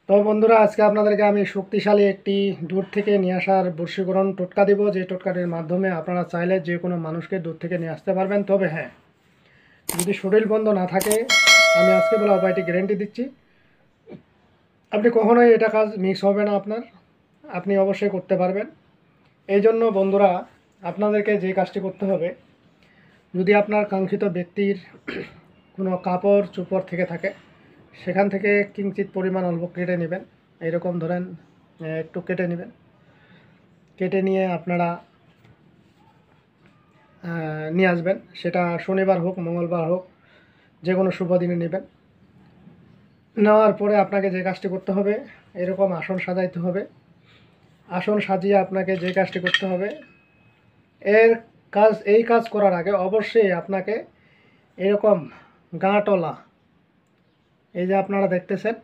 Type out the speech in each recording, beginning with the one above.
তো বন্ধুরা, আজকে আপনাদেরকে আমি শক্তিশালী একটি দূর থেকে নিয়ে আসার বশীকরণ টোটকা দিব, যে টোটকাটির মাধ্যমে আপনারা চাইলে যে কোনো মানুষকে দূর থেকে নিয়ে আসতে পারবেন। তবে হ্যাঁ, যদি শরীর বন্ধ না থাকে, আমি আজকে বলা উপায়টি গ্যারেন্টি দিচ্ছি, আপনি কখনোই এটা কাজ মিস হবে না আপনার, আপনি অবশ্যই করতে পারবেন। এই জন্য বন্ধুরা, আপনাদেরকে যে কাজটি করতে হবে, যদি আপনার কাঙ্ক্ষিত ব্যক্তির কোনো কাপড় চোপড় থেকে থাকে, সেখান থেকে কিঞ্চিত পরিমাণ অল্প কেটে নেবেন। এরকম ধরেন একটু কেটে নেবেন। কেটে নিয়ে আপনারা নিয়ে আসবেন। সেটা শনিবার হোক, মঙ্গলবার হোক, যে কোনো শুভ দিনে নেবেন। নেওয়ার পরে আপনাকে যে কাজটি করতে হবে, এরকম আসন সাজাইতে হবে। আসন সাজিয়ে আপনাকে যে কাজটি করতে হবে, এই কাজ করার আগে অবশ্যই আপনাকে এরকম গাঁটলা, এই যে আপনারা দেখতেছেন,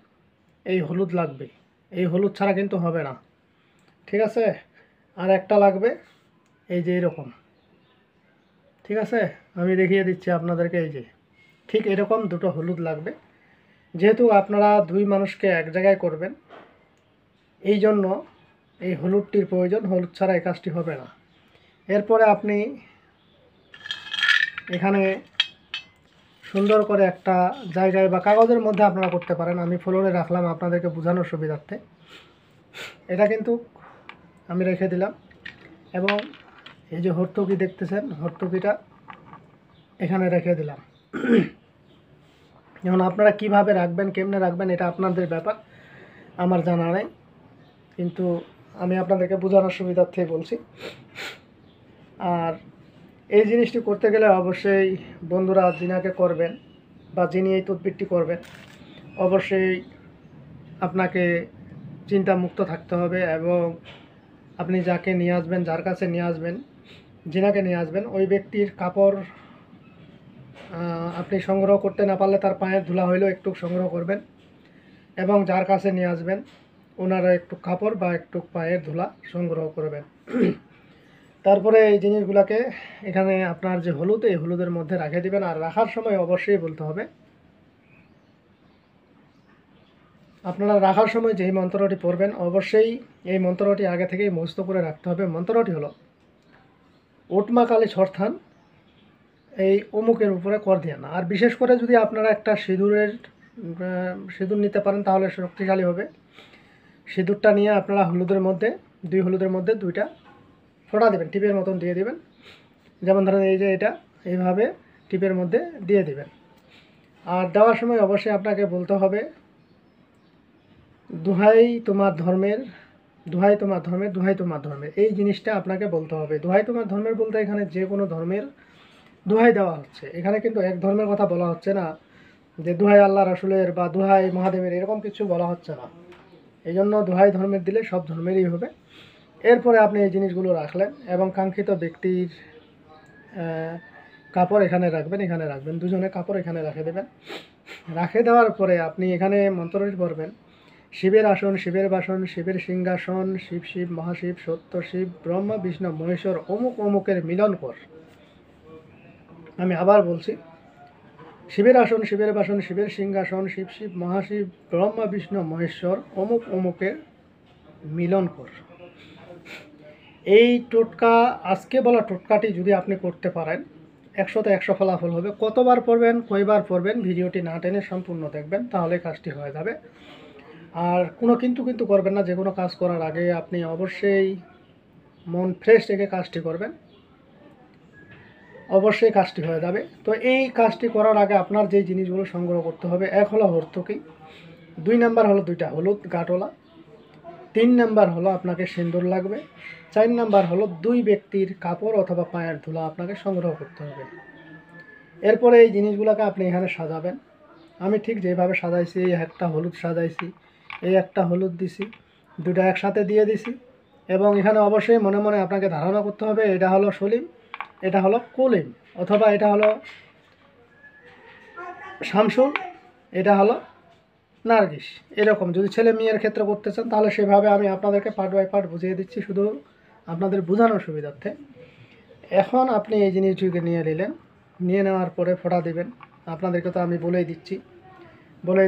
এই হলুদ লাগবে। এই হলুদ ছাড়া কিন্তু হবে না, ঠিক আছে? আর একটা লাগবে এই যে এরকম, ঠিক আছে? আমি দেখিয়ে দিচ্ছি আপনাদেরকে। এই যে ঠিক এরকম দুটো হলুদ লাগবে। যেহেতু আপনারা দুই মানুষকে এক জায়গায় করবেন, এই জন্য এই হলুদটির প্রয়োজন। হলুদ ছাড়া এই কাজটি হবে না। এরপরে আপনি এখানে সুন্দর করে একটা জায়গায় বা কাগজের মধ্যে আপনারা করতে পারেন, আমি ফ্লোরে রাখলাম আপনাদেরকে বোঝানোর সুবিধার্থে। এটা কিন্তু আমি রেখে দিলাম। এবং এই যে হর্তুকি দেখতেছেন, হর্তুকিটা এখানে রেখে দিলাম। এখন আপনারা কিভাবে রাখবেন, কেমনে রাখবেন, এটা আপনাদের ব্যাপার, আমার জানা নেই, কিন্তু আমি আপনাদেরকে বোঝানোর সুবিধার্থে বলছি। আর এই জিনিসটি করতে গেলে অবশ্যই বন্ধুরা, যিনাকে করবেন বা যিনি এই তদবিরটি করবেন, অবশ্যই আপনাকে চিন্তামুক্ত থাকতে হবে। এবং আপনি যাকে নিয়ে আসবেন, যার কাছে নিয়ে আসবেন, যিনাকে নিয়ে আসবেন, ওই ব্যক্তির কাপড় আপনি সংগ্রহ করতে না পারলে তার পায়ের ধুলা হইলেও একটু সংগ্রহ করবেন। এবং যার কাছে নিয়ে আসবেন, ওনারা একটু কাপড় বা একটু পায়ের ধুলা সংগ্রহ করবেন। তারপরে এই জিনিসগুলোকে এখানে আপনার যে হলুদ, এই হলুদের মধ্যে রেখে দিবেন। আর রাখার সময় অবশ্যই বলতে হবে, আপনারা রাখার সময় যেই মন্ত্রটি পড়বেন, অবশ্যই এই মন্ত্রটি আগে থেকেই মুখস্থ করে রাখতে হবে। মন্ত্রটি হলো ওটমা কালী ছড়থান এই অমুকের উপরে কর দিয়ে না। আর বিশেষ করে যদি আপনারা একটা সিঁদুর নিতে পারেন, তাহলে শক্তিশালী হবে। সিঁদুরটা নিয়ে আপনারা হলুদের মধ্যে দুইটা ফোঁটা দেবেন, টিপের মতন দিয়ে দিবেন। যেমন ধরেন এই যে এটা, এইভাবে টিপের মধ্যে দিয়ে দিবেন। আর দেওয়ার সময় অবশ্যই আপনাকে বলতে হবে, দোহাই তোমার ধর্মের, দোহাই তোমার ধর্মের, দোহাই তোমার ধর্মের। এই জিনিসটা আপনাকে বলতে হবে। দোহাই তোমার ধর্মের বলতে এখানে যে কোনো ধর্মের দোহাই দেওয়া হচ্ছে। এখানে কিন্তু এক ধর্মের কথা বলা হচ্ছে না, যে দোহাই আল্লাহ রাসূলের বা দোহাই মহাদেবের, এরকম কিছু বলা হচ্ছে না। এই জন্য দোহাই ধর্মের দিলে সব ধর্মেরই হবে। এরপরে আপনি এই জিনিসগুলো রাখলেন এবং কাঙ্ক্ষিত ব্যক্তির কাপড় এখানে রাখবেন, দুজনে কাপড় এখানে রেখে দেবেন। রেখে দেওয়ার পরে আপনি এখানে মন্ত্রটি পড়বেন, শিবের আসন, শিবের বাসন, শিবের সিংহাসন, শিব শিব মহাশিব সত্য শিব ব্রহ্মা বিষ্ণু মহেশ্বর অমুক অমুকের মিলন কর। আমি আবার বলছি, শিবের আসন, শিবের বাসন, শিবের সিংহাসন, শিব শিব মহাশিব ব্রহ্মা বিষ্ণু মহেশ্বর অমুক অমুকের মিলন কর। এই টোটকা, আজকে বলা টোটকাটি যদি আপনি করতে পারেন, 100তে 100 ফলাফল হবে। কতবার পড়বেন, কয়বার পড়বেন, ভিডিওটি না টেনে সম্পূর্ণ দেখবেন, তাহলে কাজটি হয়ে যাবে। আর কোনো কিন্তু করবেন না। যে কোনো কাজ করার আগে আপনি অবশ্যই মন ফ্রেশ রেখে কাজটি করবেন, অবশ্যই কাজটি হয়ে যাবে। তো এই কাজটি করার আগে আপনার যেই জিনিসগুলো সংগ্রহ করতে হবে, এক হলো হর্তুকি, 2 নাম্বার হলো 2টা হলুদ গাঁটলা, 3 নাম্বার হলো আপনাকে সিন্দুর লাগবে, 4 নাম্বার হলো 2 ব্যক্তির কাপড় অথবা পায়ের ধুলা আপনাকে সংগ্রহ করতে হবে। এরপরে এই জিনিসগুলোকে আপনি এখানে সাজাবেন। আমি ঠিক যেভাবে সাজাইছি, এই একটা হলুদ সাজাইছি, এই একটা হলুদ দিছি, দুটা একসাথে দিয়ে দিছি। এবং এখানে অবশ্যই মনে মনে আপনাকে ধারণা করতে হবে, এটা হলো সলিম, এটা হলো কলিম, অথবা এটা হলো শামসুল, এটা হলো নার্গিস। এরকম যদি ছেলে মেয়ের ক্ষেত্রে করতে চান, তাহলে সেভাবে আমি আপনাদেরকে পার্ট বাই পার্ট বুঝিয়ে দিচ্ছি, শুধু আপনাদের বোঝানোর সুবিধার্থে। এখন আপনি এই জিনিসটিকে নিয়ে নিলেন, নিয়ে নেওয়ার পরে ফোঁটা দিবেন। আপনাদেরকে তো আমি বলেই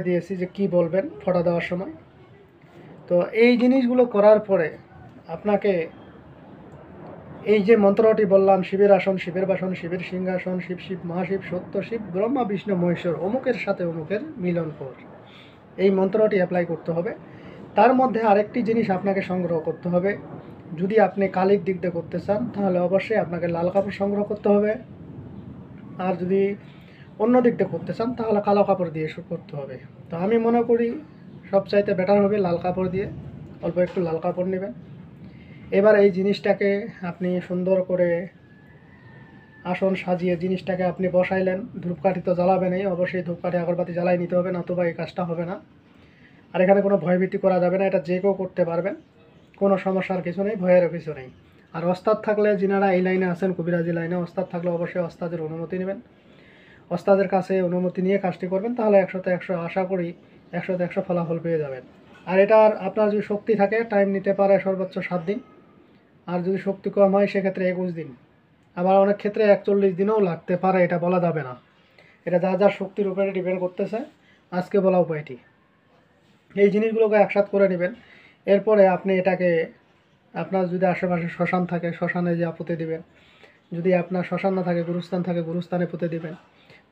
দিয়েছি যে কি বলবেন ফোঁটা দেওয়ার সময়। তো এই জিনিসগুলো করার পরে আপনাকে এই যে মন্ত্রটি বললাম, শিবের আসন, শিবের বাসন, শিবের সিংহাসন, শিব শিব মহাশিব সত্য শিব ব্রহ্মা বিষ্ণু মহেশ্বর অমুকের সাথে অমুকের মিলন পর, এই মন্ত্রটি অ্যাপ্লাই করতে হবে। তার মধ্যে আরেকটি জিনিস আপনাকে সংগ্রহ করতে হবে। যদি আপনি কালির দিক দিয়ে করতে চান তাহলে অবশ্যই আপনাকে লাল কাপড় সংগ্রহ করতে হবে, আর যদি অন্য দিক দিয়ে করতে চান তাহলে কালো কাপড় দিয়ে করতে হবে। তো আমি মনে করি সবচাইতে বেটার হবে লাল কাপড় দিয়ে, অল্প একটু লাল কাপড় নেবেন। এবার এই জিনিসটাকে আপনি সুন্দর করে আসন সাজিয়ে জিনিসটাকে আপনি বসাইলেন। ধূপকাঠি তো জ্বালাবেনই, অবশ্যই ধূপকাঠি আগরবাতি জ্বালাই নিতে হবে, নতুবা এই কাজটা হবে না। আর এখানে কোনো ভয়ভীতি করা যাবে না, এটা যে কেউ করতে পারবেন, কোনো সমস্যার কিছু নেই, ভয়েরও কিছু নেই। আর ওস্তাদ থাকলে, যিনারা এই লাইনে আছেন কবিরাজি লাইনে, ওস্তাদ থাকলে অবশ্যই ওস্তাদের অনুমতি নেবেন। ওস্তাদের কাছে অনুমতি নিয়ে কাজটি করবেন, তাহলে 100তে 100 আশা করি 100তে 100 ফলাফল পেয়ে যাবেন। আর এটার আপনার যদি শক্তি থাকে টাইম নিতে পারে সর্বোচ্চ 7 দিন, আর যদি শক্তি কম হয় সেক্ষেত্রে 21 দিন, আবার অনেক ক্ষেত্রে 41 দিনও লাগতে পারে, এটা বলা যাবে না। এটা যা যা শক্তির উপরে ডিপেন্ড করতেছে। আজকে বলা উপায়টি, এই জিনিসগুলোকে একসাথে করে নেবেন। এরপরে আপনি এটাকে, আপনার যদি আশেপাশে শ্মশান থাকে শ্মশানে যা পুঁতে দিবেন, যদি আপনার শ্মশান না থাকে গুরুস্থান থাকে গুরুস্থানে পুঁতে দিবেন।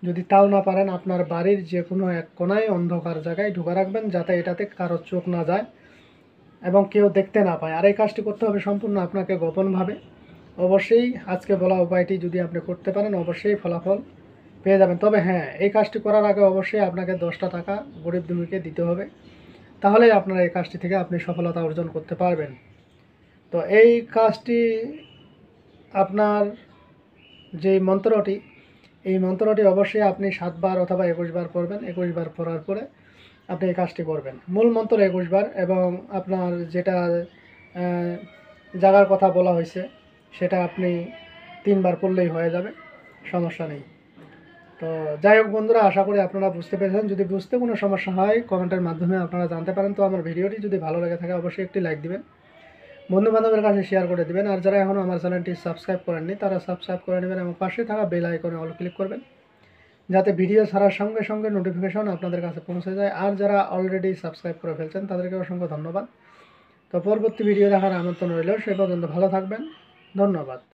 যদি তাও না পারেন আপনার বাড়ির যে কোনো এক কোনায় অন্ধকার জায়গায় ঢুকে রাখবেন, যাতে এটাতে কারো চোখ না যায় এবং কেউ দেখতে না পায়। আর এই কাজটি করতে হবে সম্পূর্ণ আপনাকে গোপনভাবে। অবশ্যই আজকে বলা উপায়টি যদি আপনি করতে পারেন অবশ্যই ফলাফল পেয়ে যাবেন। তবে হ্যাঁ, এই কাজটি করার আগে অবশ্যই আপনাকে 10টা টাকা গরিব দুঃখীকে দিতে হবে, তাহলেই আপনার এই কাজটি থেকে আপনি সফলতা অর্জন করতে পারবেন। তো এই কাজটি আপনার যে মন্ত্রটি, এই মন্ত্রটি অবশ্যই আপনি 7 বার অথবা 21 বার পড়বেন। 21 বার পড়ার পরে আপনি এই কাজটি করবেন। মূল মন্ত্র 21 বার, এবং আপনার যেটা জায়গার কথা বলা হয়েছে সেটা আপনি 3 বার পড়লেই হয়ে যাবে, সমস্যা নেই। তো যাই হোক বন্ধুরা, আশা করি আপনারা বুঝতে পেরেছেন। যদি বুঝতে কোনো সমস্যা হয় কমেন্টের মাধ্যমে আপনারা জানতে পারেন। তো আমার ভিডিওটি যদি ভালো লেগে থাকে অবশ্যই একটি লাইক দিবেন, বন্ধু বান্ধবের কাছে শেয়ার করে দিবেন। আর যারা এখনও আমার চ্যানেলটি সাবস্ক্রাইব করেননি তারা সাবস্ক্রাইব করে নেবেন এবং পাশে থাকা বেল আইকনে অল ক্লিক করবেন, যাতে ভিডিও ছাড়ার সঙ্গে সঙ্গে নোটিফিকেশন আপনাদের কাছে পৌঁছে যায়। আর যারা অলরেডি সাবস্ক্রাইব করে ফেলছেন তাদেরকে অসংখ্য ধন্যবাদ। তো পরবর্তী ভিডিও দেখার আমন্ত্রণ রইল, সে পর্যন্ত ভালো থাকবেন, ধন্যবাদ।